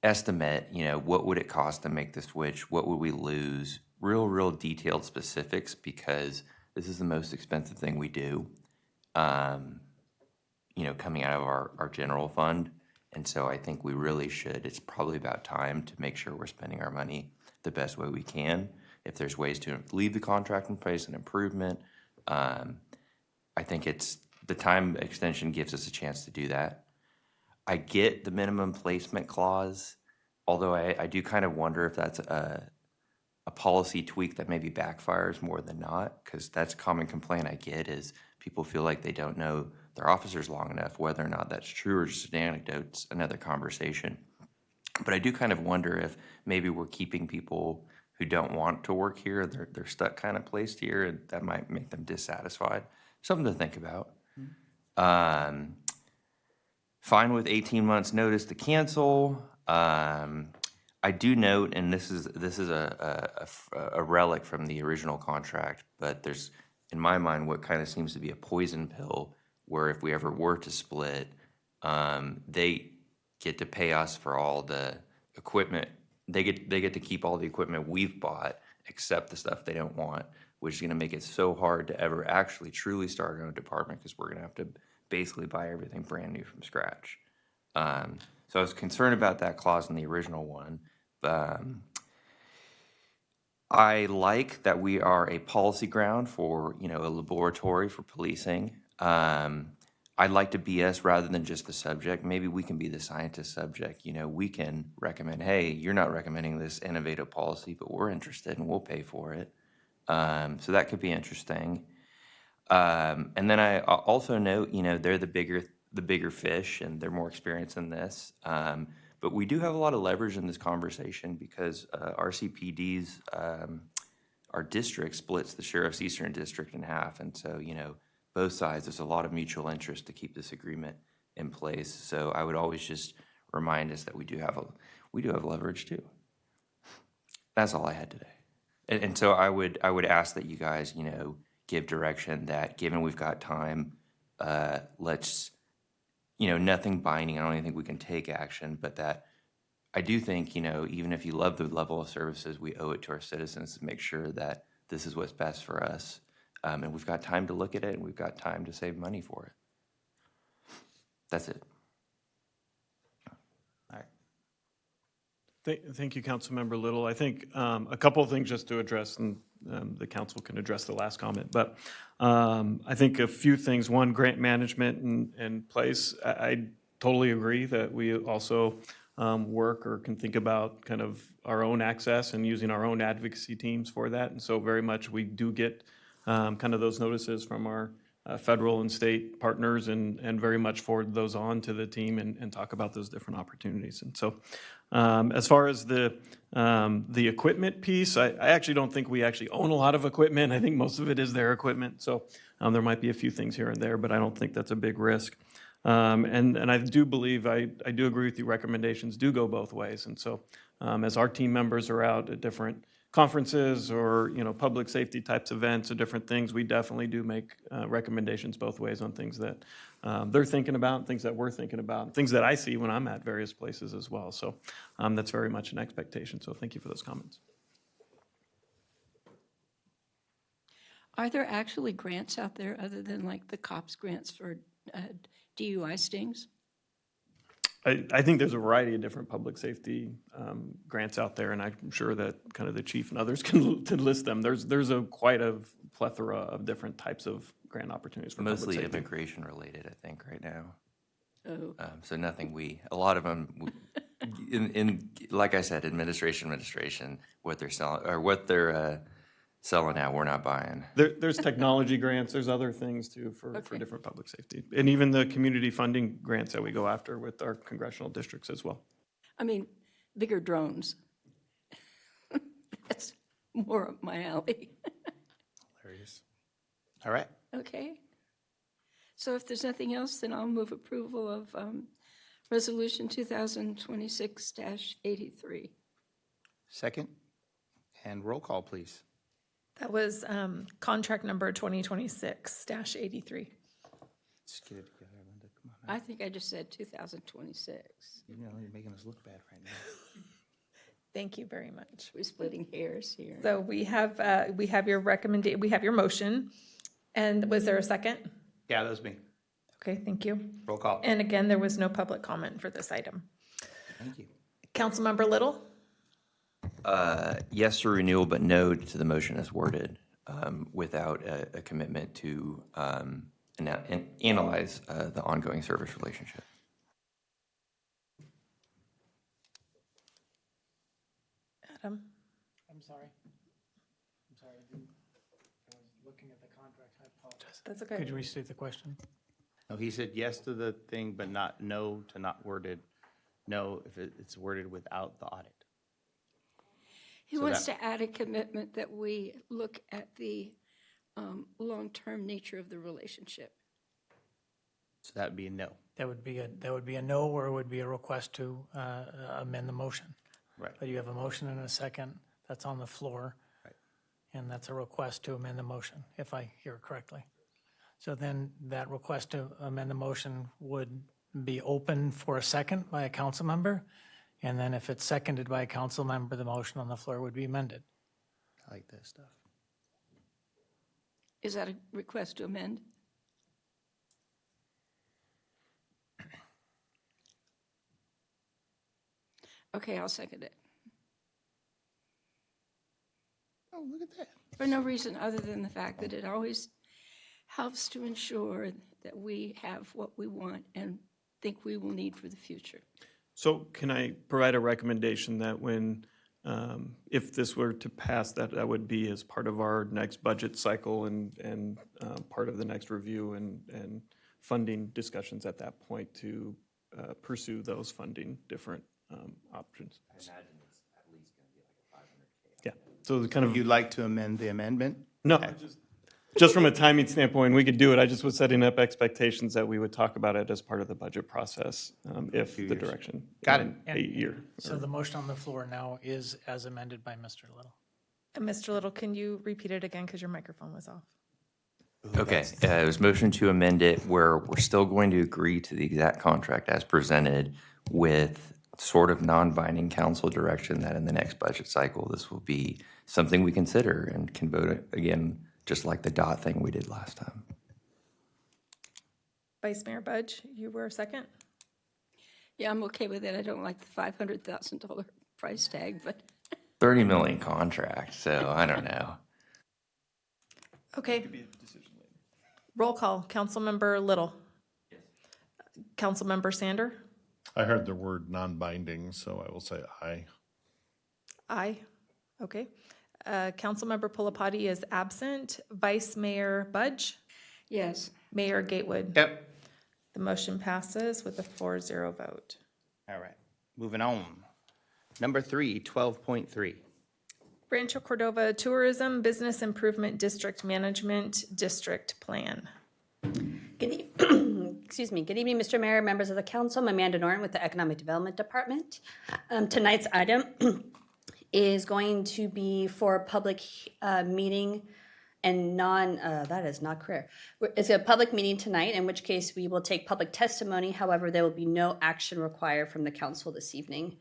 estimate, what would it cost to make the switch? What would we lose? Real detailed specifics, because this is the most expensive thing we do, coming out of our general fund. And so I think we really should, it's probably about time to make sure we're spending our money the best way we can. If there's ways to leave the contract in place and improvement, I think the time extension gives us a chance to do that. I get the minimum placement clause, although I do kind of wonder if that's a policy tweak that maybe backfires more than not, because that's a common complaint I get is people feel like they don't know their officers long enough. Whether or not that's true or just an anecdote, it's another conversation. But I do kind of wonder if maybe we're keeping people who don't want to work here, they're stuck kind of placed here, and that might make them dissatisfied. Something to think about. Fine with 18 months notice to cancel. I do note, and this is a relic from the original contract, but there's, in my mind, what kind of seems to be a poison pill, where if we ever were to split, they get to pay us for all the equipment. They get to keep all the equipment we've bought, except the stuff they don't want, which is going to make it so hard to ever actually truly start our own department, because we're going to have to basically buy everything brand new from scratch. So I was concerned about that clause in the original one. I like that we are a policy ground for, a laboratory for policing. I'd like to be us rather than just the subject. Maybe we can be the scientist subject. We can recommend, hey, you're not recommending this innovative policy, but we're interested and we'll pay for it. So that could be interesting. And then I also note, they're the bigger fish and they're more experienced in this. But we do have a lot of leverage in this conversation because RCPD's, our district splits the Sheriff's Eastern District in half. And so, both sides, there's a lot of mutual interest to keep this agreement in place. So I would always just remind us that we do have leverage too. That's all I had today. And so I would ask that you guys, give direction that given we've got time, let's, nothing binding. I don't even think we can take action, but that I do think, even if you love the level of services, we owe it to our citizens to make sure that this is what's best for us. And we've got time to look at it, and we've got time to save money for it. That's it. All right. Thank you, Councilmember Little. I think a couple of things just to address, and the council can address the last comment. But I think a few things. One, grant management and place. I totally agree that we also work or can think about kind of our own access and using our own advocacy teams for that. And so very much we do get kind of those notices from our federal and state partners and very much forward those on to the team and talk about those different opportunities. And so as far as the equipment piece, I actually don't think we actually own a lot of equipment. I think most of it is their equipment. So there might be a few things here and there, but I don't think that's a big risk. And I do believe, I do agree with you, recommendations do go both ways. And so as our team members are out at different conferences or, public safety types events or different things, we definitely do make recommendations both ways on things that they're thinking about, things that we're thinking about, things that I see when I'm at various places as well. So that's very much an expectation. So thank you for those comments. Are there actually grants out there other than like the COPS grants for DUI stings? I think there's a variety of different public safety grants out there, and I'm sure that kind of the chief and others can list them. There's quite a plethora of different types of grant opportunities for public Mostly safety. immigration related, I think, right now. Oh, So nothing a lot of them, like I said, administration, what they're selling, or what they're selling now, we're not buying. There's technology grants, there's other things too for Okay. different public safety. And even the community funding grants that we go after with our congressional districts as well. I mean, bigger drones. That's more up my alley. Hilarious. All right. Okay. So if there's nothing else, then I'll move approval of Resolution 2026-83. Second. And roll call, please. That was contract number 2026-83. Just get it together, Linda. Come on. I think I just said 2026. You know, you're making us look bad right now. Thank you very much. We're splitting hairs here. So we have your we have your motion. And was there a second? Yeah, that was me. Okay, thank you. Roll call. And again, there was no public comment for this item. Thank you. Councilmember Little? Yes to renewal, but no to the motion as worded, without a commitment to analyze the ongoing service relationship. Adam? I'm sorry. I was looking at the contract. I apologize. That's okay. Could you restate the question? No, he said yes to the thing, but no to not worded. No, if it's worded without the audit. He So wants to add a commitment that we look at the long-term nature of the relationship. So that would be a no. That would be a no, or it would be a request to amend the motion. Right. But you have a motion and a second that's on the floor. Right. And that's a request to amend the motion, if I hear correctly. So then that request to amend the motion would be open for a second by a council member. And then if it's seconded by a council member, the motion on the floor would be amended. I like this stuff. Is that a request to amend? Okay, I'll second it. Oh, look at that. For no reason other than the fact that it always helps to ensure that we have what we want and think we will need for the future. So can I provide a recommendation that if this were to pass, that would be as part of our next budget cycle and part of the next review and funding discussions at that point to pursue those funding different options? I imagine it's at least going to be like a $500K. Yeah, so the kind of. You'd like to amend the amendment? No, just from a timing standpoint, we could do it. I just was setting up expectations that we would talk about it as part of the budget process if the direction. Got it. in a year. So the motion on the floor now is as amended by Mr. Little. And Mr. Little, can you repeat it again because your microphone was off? Okay, it was motion to amend it where we're still going to agree to the exact contract as presented with sort of non-binding council direction that in the next budget cycle, this will be something we consider and can vote it again, just like the DOT thing we did last time. Vice Mayor Budge, you were second? Yeah, I'm okay with it. I don't like the $500,000 price tag, but 30 million contract, so I don't know. Okay. Roll call. Councilmember Little. Yes. Councilmember Sander. I heard the word non-binding, so I will say aye. Aye. Okay. Councilmember Pulapati is absent. Vice Mayor Budge. yes. Mayor Gatewood. Yep. The motion passes with a 4-0 vote. All right. Moving on. Number 3, 12.3. Rancho Cordova Tourism Business Improvement District Management District Plan. Excuse me. Good evening, Mr. Mayor, members of the council. I'm Amanda Norton with the Economic Development Department. Tonight's item is going to be for a public meeting and that is not clear. It's a public meeting tonight, in which case we will take public testimony. However, there will be no action required from the council this evening.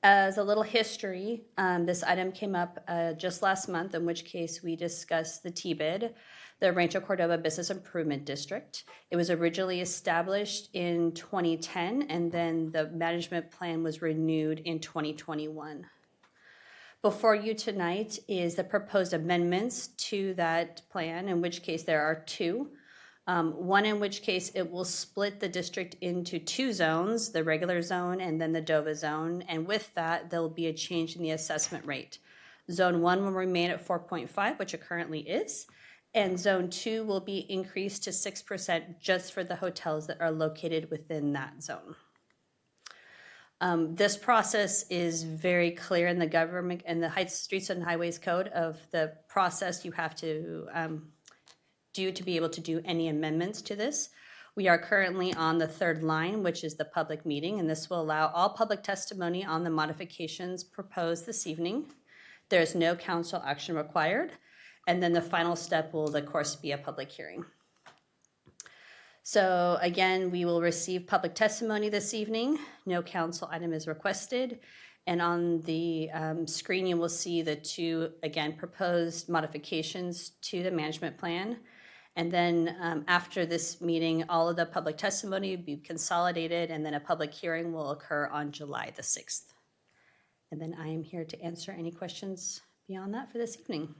As a little history, this item came up just last month, in which case we discussed the TBID, the Rancho Cordova Business Improvement District. It was originally established in 2010, and then the management plan was renewed in 2021. Before you tonight is the proposed amendments to that plan, in which case there are two. One in which case it will split the district into two zones, the regular zone and then the DOVA zone. And with that, there'll be a change in the assessment rate. Zone 1 will remain at 4.5, which it currently is. And Zone 2 will be increased to 6% just for the hotels that are located within that zone. This process is very clear in the government and the Streets and Highways Code of the process you have to do to be able to do any amendments to this. We are currently on the third line, which is the public meeting, and this will allow all public testimony on the modifications proposed this evening. There's no council action required, and then the final step will, of course, be a public hearing. So again, we will receive public testimony this evening. No council item is requested. And on the screen, you will see the two, again, proposed modifications to the management plan. And then after this meeting, all of the public testimony will be consolidated, and then a public hearing will occur on July the 6th. And then I am here to answer any questions beyond that for this evening.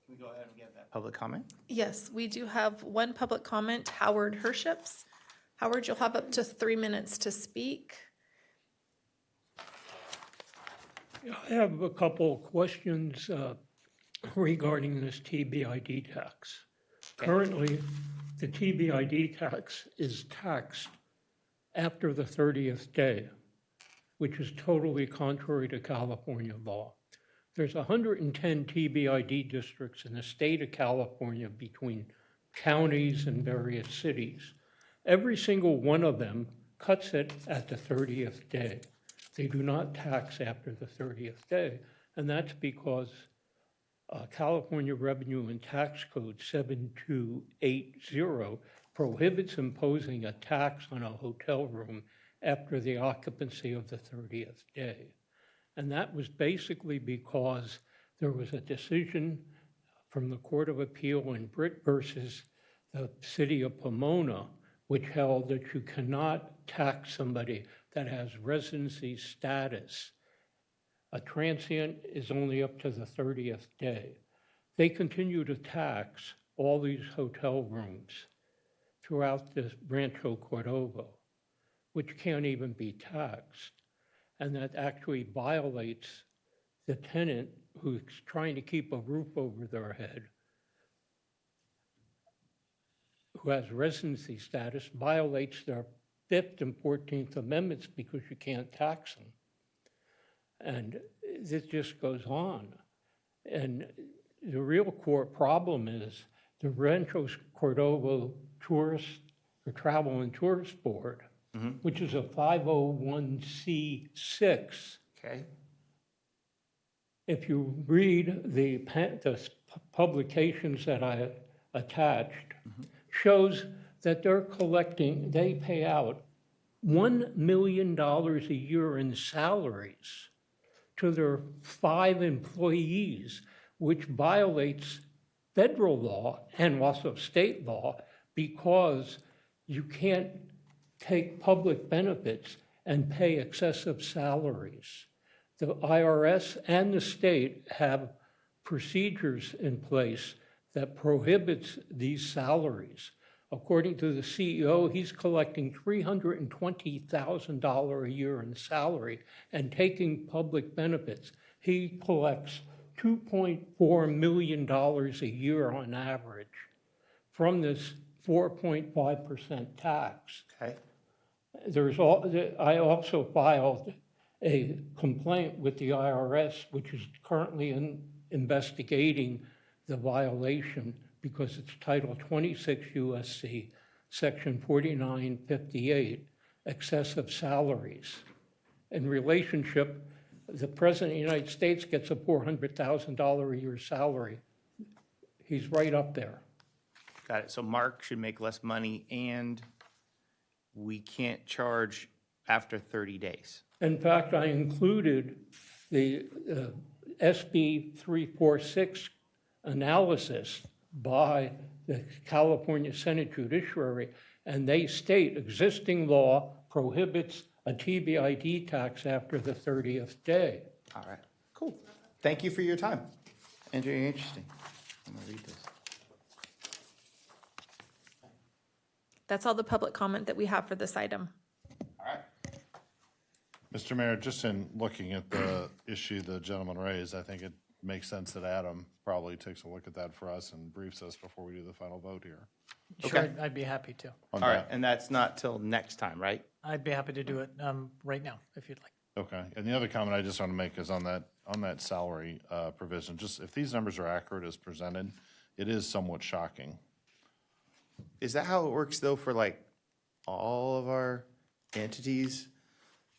Can we go ahead and get that public comment? Yes, we do have one public comment, Howard Herships. Howard, you'll have up to 3 minutes to speak. I have a couple of questions regarding this TBID tax. Currently, the TBID tax is taxed after the 30th day, which is totally contrary to California law. There's 110 TBID districts in the state of California between counties and various cities. Every single one of them cuts it at the 30th day. They do not tax after the 30th day, and that's because California Revenue and Tax Code 7280 prohibits imposing a tax on a hotel room after the occupancy of the 30th day. And that was basically because there was a decision from the Court of Appeal in Britt versus the city of Pomona, which held that you cannot tax somebody that has residency status. A transient is only up to the 30th day. They continue to tax all these hotel rooms throughout this Rancho Cordova, which can't even be taxed. And that actually violates the tenant who's trying to keep a roof over their head, who has residency status, violates their 5th and 14th Amendments because you can't tax them. And this just goes on. And the real core problem is the Rancho Cordova Travel and Tourist Board, which is a 501c6. Okay. If you read the publications that I attached, shows that they pay out $1 million a year in salaries to their 5 employees, which violates federal law and also state law because you can't take public benefits and pay excessive salaries. The IRS and the state have procedures in place that prohibits these salaries. According to the CEO, he's collecting $320,000 a year in salary and taking public benefits. He collects $2.4 million a year on average from this 4.5% tax. Okay. I also filed a complaint with the IRS, which is currently investigating the violation because it's Title 26 USC, Section 4958, excessive salaries. In relationship, the President of the United States gets a $400,000 a year salary. He's right up there. Got it. So Mark should make less money and we can't charge after 30 days. In fact, I included the SB 346 analysis by the California Senate Judiciary, and they state existing law prohibits a TBID tax after the 30th day. All right, cool. Thank you for your time. And very interesting. I'm gonna read this. That's all the public comment that we have for this item. All right. Mr. Mayor, just in looking at the issue the gentleman raised, I think it makes sense that Adam probably takes a look at that for us and briefs us before we do the final vote here. Sure, Okay. I'd be happy to. on All right, that. and that's not till next time, right? I'd be happy to do it right now, if you'd like. Okay, and the other comment I just want to make is on that salary provision, just if these numbers are accurate as presented, it is somewhat shocking. Is that how it works though for like all of our entities?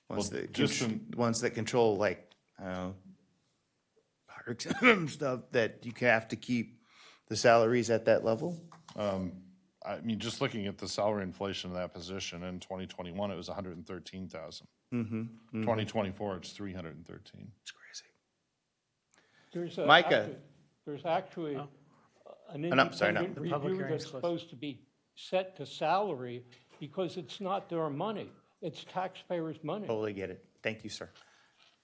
Ones Well, that, just ones that control like, I don't know, parks and stuff, that you have to keep the salaries at that level? I mean, just looking at the salary inflation of that position, in 2021, it was 113,000. 2024, it's 313. It's crazy. There's actually an no, sorry, no. independent The public review hearing's that's closed. supposed to be set to salary because it's not their money. It's taxpayers' money. Totally get it. Thank you, sir.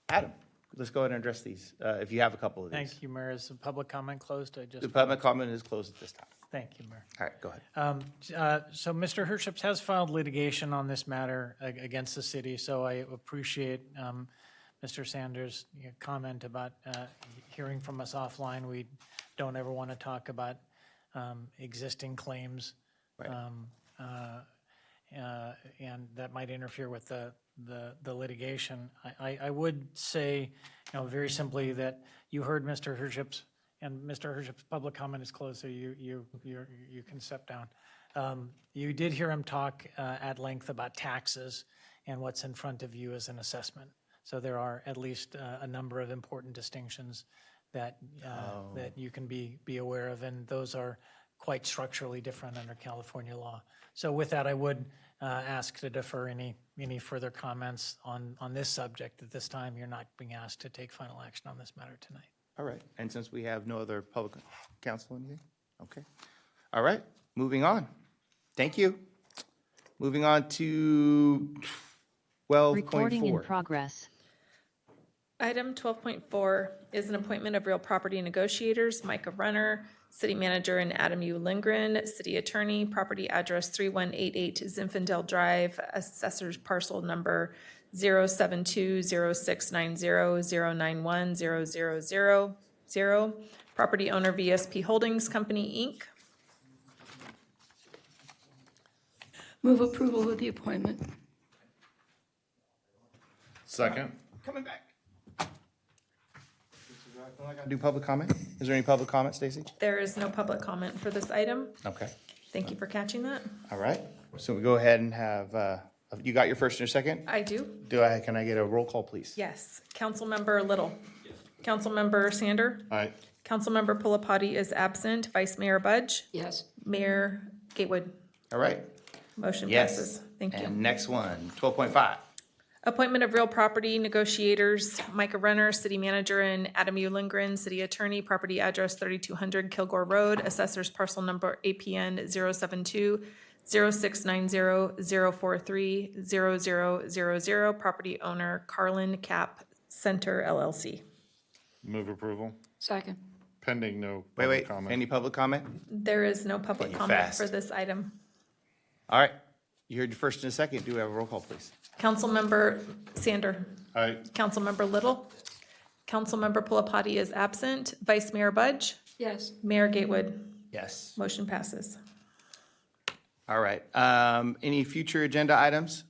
Adam, let's go ahead and address these, if you have a couple of these. Thank you, Mayor. Is the public comment closed? The public comment is closed at this time. Thank you, Mayor. All right, go ahead. So Mr. Herships has filed litigation on this matter against the city, so I appreciate Mr. Sanders' comment about hearing from us offline. We don't ever want to talk about existing claims. Right. And that might interfere with the litigation. I would say, very simply that you heard Mr. Herships, and Mr. Herships' public comment is closed, so you can step down. You did hear him talk at length about taxes and what's in front of you as an assessment. So there are at least a number of important distinctions that that you can be aware of, and those are quite structurally different under California law. So with that, I would ask to defer any further comments on this subject. At this time, you're not being asked to take final action on this matter tonight. All right, and since we have no other public counsel, anything? Okay. All right, moving on. Thank you. Moving on to 12.4. Recording in progress. Item 12.4 is an appointment of real property negotiators, Micah Runner, City Manager, and Adam U. Lindgren, City Attorney, property address 3188 Zinfandel Drive, Assessor's Parcel Number 0720690091000, property owner VSP Holdings Company, Inc. Move approval of the appointment. Second? Coming back. Am I gonna do public comment? Is there any public comment, Stacy? There is no public comment for this item. Okay, Thank you for catching that. all right. So we go ahead and have, you got your first and your second? I do. Can I get a roll call, please? Yes. Councilmember Little. Councilmember Sander. Aye. Councilmember Pulapati is absent. Vice Mayor Budge. Yes. Mayor Gatewood. All right. Motion Yes. passes. Thank you. And next one, 12.5. Appointment of real property negotiators, Micah Renner, City Manager, and Adam U. Lindgren, City Attorney, property address 3200 Kilgore Road, Assessor's Parcel Number APN 072-0690-043-0000, property owner Carlin Cap Center LLC. Move approval, Second. pending no Wait, public wait, comment. any public comment? There is no public Getting comment fast. for this item. All right, you heard your first and a second. Do we have a roll call, please? Councilmember Sander. Aye. Councilmember Little. Councilmember Pulapati is absent. Vice Mayor Budge. Yes. Mayor Gatewood. Yes. Motion passes. All right, any future agenda items?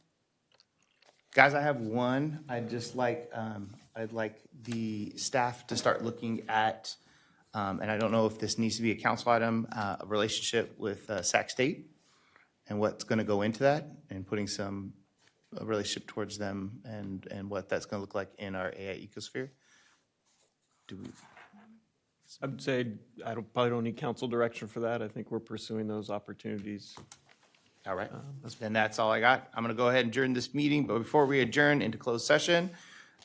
Guys, I have one. I'd like the staff to start looking at, and I don't know if this needs to be a council item, a relationship with Sac State and what's gonna go into that, and putting some a relationship towards them and what that's going to look like in our AI ecosphere. Do we, I would say probably don't need council direction for that. I think we're pursuing those opportunities. all right, then that's all I got. I'm going to go ahead and adjourn this meeting, but before we adjourn into closed session,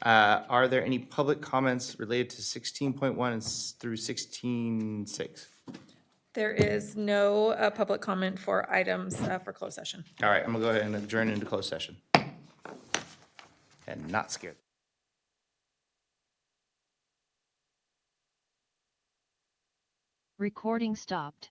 are there any public comments related to 16.1 through 16.6? There is no public comment for items for closed session. All right, I'm going to go ahead and adjourn into closed session. And not scared. Recording stopped.